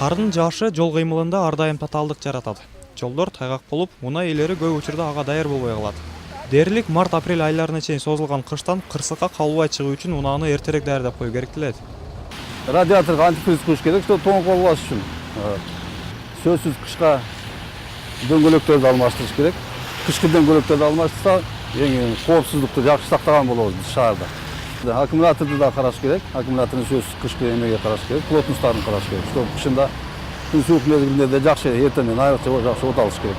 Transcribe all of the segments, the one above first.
Кардын жаашы жол кыймылында ар дайым татаалдык жаратат. Жолдор тайгак болуп, унаа ээлери көп учурда ага даяр болбой калат. Дээрлик март-апрель айларына чейин созулган кыштан кырсыкка кабылбай чыгуу үчүн унааны эртерээк даярдап коюу керектелет. Радиаторго антифриз куюш керек, что тоң болбаш үчүн. Сөзсүз кышка дөңгөлөктөрдү алмаштырыш керек. Кышкы дөңгөлөктөрдү алмаштырса, эң коопсуздукту жакшы сактаган болобуз биз шаарда. Аккумуляторду да караш керек. Аккумулятордун сөзсүз кышкы эмеге караш керек, плотносттарын караш керек. Что кышында күн суук мезгилинде жакшы эртемен айрыкча жакшы от алыш керек.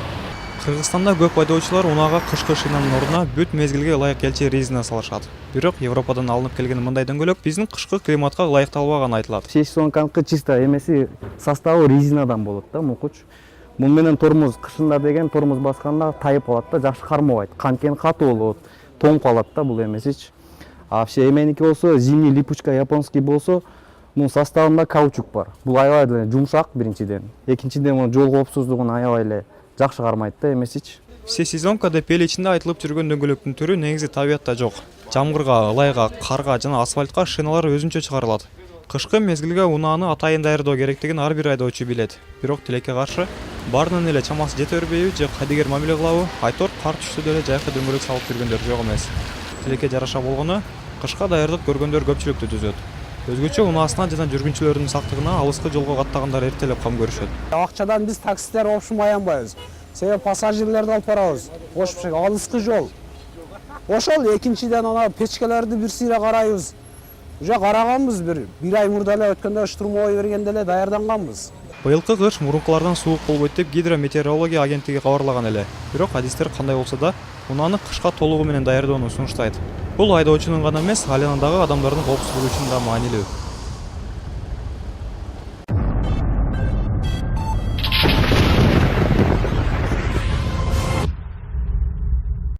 Кыргызстанда көп айдоочулар унаага кышкы шинанын ордуна бүт мезгилге ылайык келчү резина салышат. Бирок Европадан алынып келген мындай дөңгөлөк биздин кышкы климатка ылайыкталбаганы айтылат. Шессионканыкы чисто эмеси составы резинадан болот да, мукуч. Муну менен тормоз кышында деген тормоз басканда тайып калат да, жакшы кармабайт. Канкен катуу болот, тоң калат да бул эмесич. А вообще эменики болсо, зимний липучка японский болсо, мунун составында каучук бар. Бул аябай эле жумшак биринчиден. Экинчиден мунун жол коопсуздугун аябай эле жакшы кармайт да эмесич. Всесезонка деп эл ичинде айтылып жүргөн дөңгөлөктүн түрү негизи табиятта жок. Жамгырга, ылайга, карга жана асфальтка шиналар өзүнчө чыгарылат. Кышкы мезгилге унааны атайын даярдоо керектигин ар бир айдоочу билет. Бирок тилекке каршы баарынын эле чамасы жете бербейби же кадегер мамиле кылабы? Айтор кар түштү деле жайкы дөңгөлөк салып жүргөндөр жок эмес. Тилекке жараша болгону кышка даярдык көргөндөр көпчүлүктү түзөт. Өзгөчө унаасына жана жүргүнчүлөрдүн сактыгына алыскы жолго каттагандар эртелеп кам көрүшөт. Акчадан биз таксистер опшум аянбайбыз. Себеби пассажирлерди алып барабыз. Ошо алыскы жол. Ошол экинчиден ана печкелерди бир сыйра карайбыз. Уже караганбыз бир ай мурда эле өткөндө штурмовой бергенде эле даярданганбыз. Быйылкы кыш мурункулардан суук болбойт деп гидрометеорология агенттиги кабарлаган эле. Бирок адистер кандай болсо да, унааны кышка толугу менен даярдоону сунуштайт. Бул айдоочунун гана эмес, айланадагы адамдардын коопсуздугу үчүн да маанилүү.